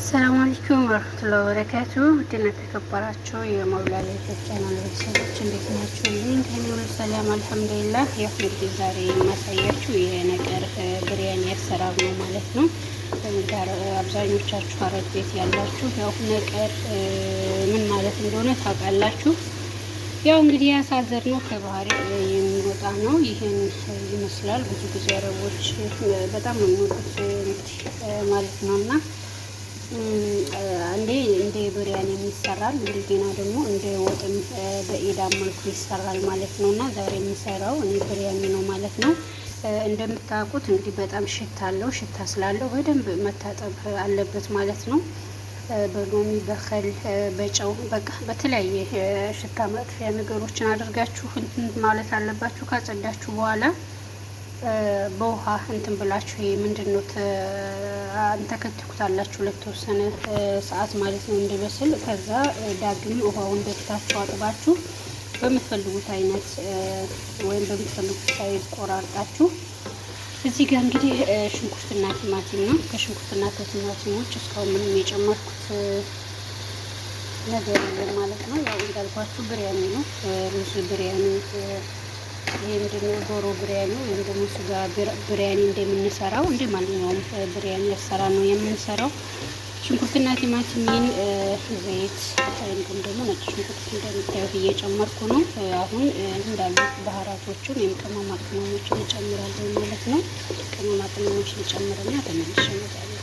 ሰላም አለይኩም ወራህመቱላሂ ወበረካቱ። ውድና የተከበራችሁ የመውላላ ቻናል ቤተሰቦች እንዴት ናችሁ? ከኔ ሰላም አልሐምዱሊላህ። ያው እንግዲህ ዛሬ የማሳያችሁ የነቀር ብሪያኒ አሰራር ነው ማለት ነው። ጋር አብዛኞቻችሁ አረብ ቤት ያላችሁ ያው ነቀር ምን ማለት እንደሆነ ታውቃላችሁ። ያው እንግዲህ ያሳዘር ነው ከባህሪ የሚወጣ ነው። ይሄን ይመስላል። ብዙ ጊዜ አረቦች በጣም ነው የሚወዱት ማለት ነውና አንዴ እንደ ብሪያኒ ይሰራል፣ እንደገና ደግሞ እንደ ወጥም በኢዳም መልኩ ይሰራል ማለት ነው። እና ዛሬ የሚሰራው እኔ ብሪያኒ ነው ማለት ነው። እንደምታውቁት እንግዲህ በጣም ሽታ አለው። ሽታ ስላለው በደንብ መታጠብ አለበት ማለት ነው። በሎሚ በኸል በጨው በቃ በተለያየ ሽታ ማጥፊያ ነገሮችን አድርጋችሁ እንትን ማለት አለባችሁ። ካጸዳችሁ በኋላ በውሃ እንትን ብላችሁ ይሄ ምንድነው አንተከትኩታላችሁ ለተወሰነ ሰዓት ማለት ነው እንዲበስል። ከዛ ዳግም ውሃውን በፊታችሁ አጥባችሁ በምትፈልጉት አይነት ወይም በምትፈልጉት ሳይዝ ቆራርጣችሁ እዚህ ጋር እንግዲህ ሽንኩርትና ቲማቲም ነው። ከሽንኩርትና ከቲማቲሞች እስካሁን ምንም የጨመርኩት ነገር የለም ማለት ነው። ያው እንዳልኳችሁ ብሪያኒ ነው፣ ሩዝ ብሪያኒ ይሄ ምንድነው ዶሮ ብሪያኒ ወይም ደግሞ ስጋ ብሪያኒ እንደምንሰራው እንደ ማንኛውም ብሪያኒ አሰራር ነው የምንሰራው። ሽንኩርትና ቲማቲምን ዘይት እንዲሁም ደግሞ ነጭ ሽንኩርት እንደምታዩት እየጨመርኩ ነው። አሁን እንዳሉ ባህራቶችን ወይም ቅመማ ቅመሞችን እጨምራለሁ ማለት ነው። ቅመማ ቅመሞችን እጨምርና ተመልሼ እመጣለሁ።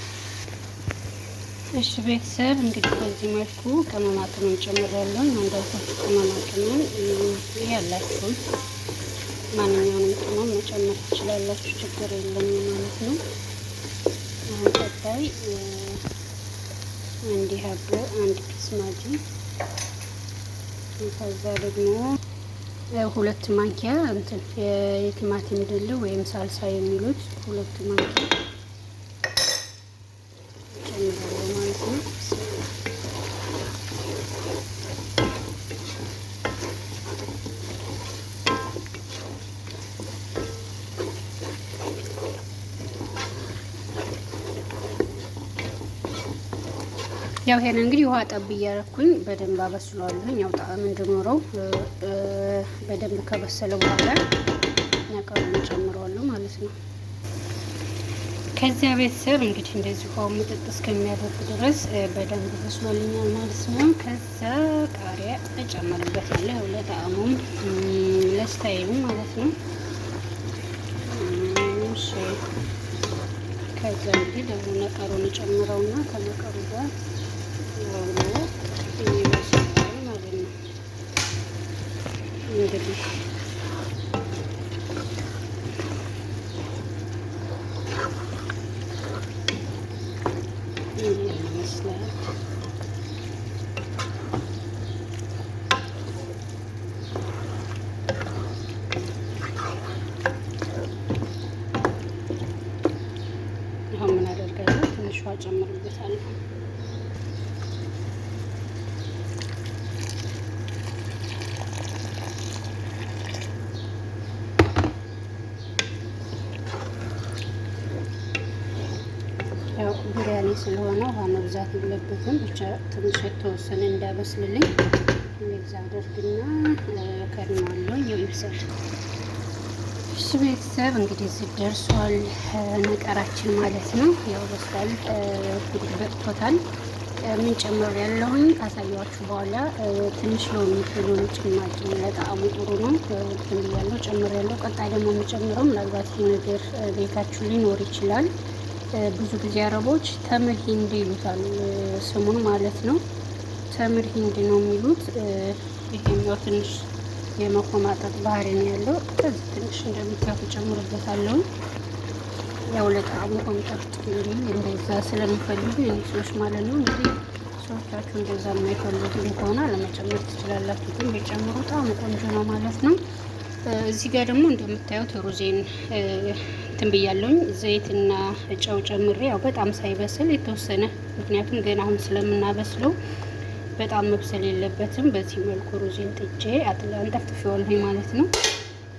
እሺ ቤተሰብ እንግዲህ በዚህ መልኩ ቅመማ ቅመም ጨምራለሁ። እንዳልኳችሁ ቅመማ ቅመም ያላችሁን ማንኛውንም ቅመም መጨመር ትችላላችሁ፣ ችግር የለም ማለት ነው። አሁን ቀጣይ እንዲህ አብሮ አንድ ፒስ ማጂ፣ ከዛ ደግሞ 2 ማንኪያ እንትን የቲማቲም ድል ወይም ሳልሳ የሚሉት 2 ማንኪያ ጨምራለሁ ማለት ነው። ያው ይሄን እንግዲህ ውሃ ጠብ እያደረኩኝ በደንብ አበስለዋለሁ። ያው ጣዕም እንዲኖረው በደንብ ከበሰለ በኋላ ነቀሩን ጨምረዋለሁ ማለት ነው። ከዚያ ቤተሰብ እንግዲህ እንደዚህ ውሃው ምጥጥ እስከሚያደርግ ድረስ በደንብ በስሎልኛል ማለት ነው። ከዛ ቃሪያ እጨምርበታለሁ ለጣዕሙም ለስታይሉ ማለት ነው። እሺ ከዛ እንግዲህ ደግሞ ነቀሩን ጨምረውና ከነቀሩ ጋር ይመስላል ማለት ነው። እንግዲህ ይመስላል። አሁን ምን አደርጋለሁ? ትንሽ ውሃ ጨምርበታለሁ። ያው ብሪያኒ ስለሆነ ውሃ መብዛት የለበትም። ብቻ ትንሽ የተወሰነ እንዳበስልልኝ እንደዛ አደርግና ከድነዋለሁ። ያው ይብሰል። እሺ ቤተሰብ እንግዲህ እዚህ ደርሷል ነቀራችን ማለት ነው። ያው በስሏል፣ እንግዲህ በቅቶታል። ምን ጨምር ያለሁኝ ካሳያችሁ በኋላ ትንሽ ሎሚ ጭማቂ ለጣዕሙ ጥሩ ነው። እንትን ብያለሁ ጨምሬያለሁ። ቀጣይ ደግሞ የምጨምረው ምናልባት ይህ ነገር ቤታችሁ ሊኖር ይችላል። ብዙ ጊዜ አረቦች ተምር ሂንድ ይሉታል ስሙን ማለት ነው። ተምር ሂንድ ነው የሚሉት። ይሄኛው ትንሽ የመኮማጠጥ ባህሪ ነው ያለው። ከዚህ ትንሽ እንደምታውቁ ጨምርበታለሁ። ያው ለጣዕሙ ኮምጣጥ እንደዛ ስለሚፈልጉ ሰዎች ማለት ነው። እንግዲህ ሰዎቻችሁ እንደዛ የማይፈልጉ ከሆነ ለመጨመር ትችላላችሁ፣ ግን ቢጨምሩ ጣዕሙ ቆንጆ ነው ማለት ነው። እዚህ ጋር ደግሞ እንደምታዩት ሩዜን እንትን ብያለሁኝ። ዘይትና ጨው ጨምሬ ያው በጣም ሳይበስል የተወሰነ፣ ምክንያቱም ገና አሁን ስለምናበስለው በጣም መብሰል የለበትም። በዚህ መልኩ ሩዜን ጥጄ አንጠፍጥፌዋለሁኝ ማለት ነው።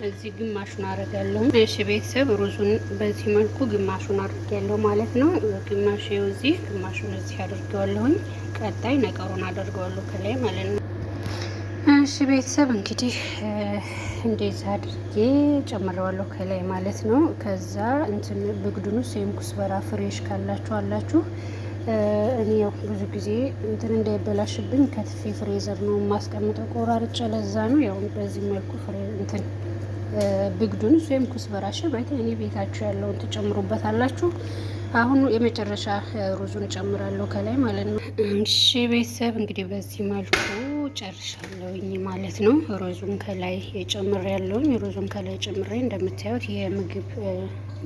እዚህ ግማሹን አደርጋለሁ። እሺ ቤተሰብ ሩዙን በዚህ መልኩ ግማሹን አድርጌያለሁ ማለት ነው። ግማሹ እዚህ ግማሹን እዚህ አድርገዋለሁኝ። ቀጣይ ነቀሩን አደርገዋለሁ ከላይ ማለት ነው። እሺ ቤተሰብ እንግዲህ እንደዚህ አድርጌ ጨምረዋለሁ ከላይ ማለት ነው። ከዛ እንትን ብግዱንስ ወይም ኩስበራ ፍሬሽ ካላችሁ አላችሁ። እኔ ያው ብዙ ጊዜ እንትን እንዳይበላሽብኝ ከትፌ ፍሬዘር ነው የማስቀምጠው ቆራርጬ። ለዛ ነው ያው በዚህ መልኩ ፍሬ እንትን ብግዱንስ ወይም ኩስበራ ሽበት እኔ ቤታችሁ ያለውን ትጨምሩበት አላችሁ። አሁን የመጨረሻ ሩዙን ጨምራለሁ ከላይ ማለት ነው። እሺ ቤተሰብ እንግዲህ በዚህ መልኩ ጨርሻለሁኝ ማለት ነው። ሩዙን ከላይ ጨምሬያለሁኝ። ሩዙን ከላይ ጨምሬ እንደምታዩት የምግብ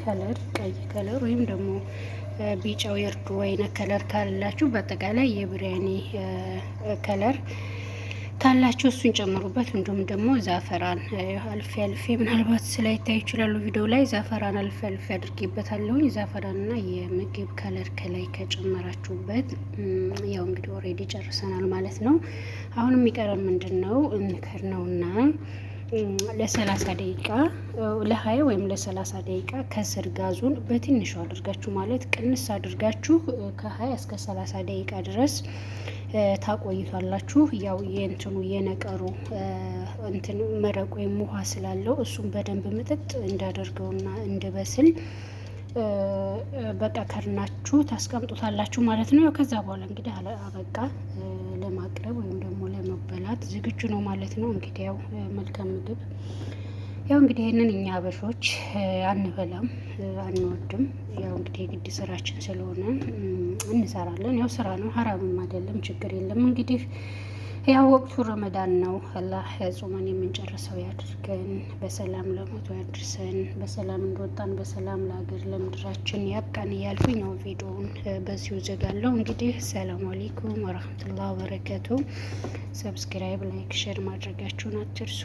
ከለር ቀይ ከለር ወይም ደግሞ ቢጫው የእርዱ አይነት ከለር ካላችሁ በአጠቃላይ የብሪያኒ ከለር ካላችሁ እሱን ጨምሩበት። እንዲሁም ደግሞ ዛፈራን አልፌ አልፌ ምናልባት ስላይታይ ይችላሉ ቪዲዮ ላይ ዛፈራን አልፌ አልፌ አድርጌበታለሁኝ። ዛፈራንና የምግብ ከለር ከላይ ከጨመራችሁበት ያው እንግዲህ ኦልሬዲ ጨርሰናል ማለት ነው። አሁን የሚቀረን ምንድን ነው? እንከር ነውና ለ30 ደቂቃ ለ20 ወይም ለ30 ደቂቃ ከስር ጋዙን በትንሹ አድርጋችሁ ማለት ቅንስ አድርጋችሁ ከ20 እስከ 30 ደቂቃ ድረስ ታቆይቷላችሁ። ያው የእንትኑ የነቀሩ እንትን መረቅ ወይም ውሃ ስላለው እሱም በደንብ ምጥጥ እንዳደርገውና እንደበስል በቃ ከርናችሁ ታስቀምጡታላችሁ ማለት ነው። ያው ከዛ በኋላ እንግዲህ አበቃ ለማቅረብ ወይም ደግሞ ለመበላት ዝግጁ ነው ማለት ነው። እንግዲህ ያው መልካም ምግብ ያው እንግዲህ ይህንን እኛ አበሾች አንበላም አንወድም። ያው እንግዲህ የግድ ስራችን ስለሆነ እንሰራለን። ያው ስራ ነው፣ ሀራምም አይደለም፣ ችግር የለም። እንግዲህ ያው ወቅቱ ረመዳን ነው። አላህ ጾመን የምንጨርሰው ያድርገን፣ በሰላም ለሞቱ ያድርሰን፣ በሰላም እንደወጣን በሰላም ለሀገር ለምድራችን ያብቃን እያልኩኝ ነው ቪዲዮውን በዚሁ ዘጋለሁ። እንግዲህ ሰላም አለይኩም ወረህመቱላሂ ወበረካቱ። ሰብስክራይብ፣ ላይክ፣ ሼር ማድረጋችሁን አትርሱ።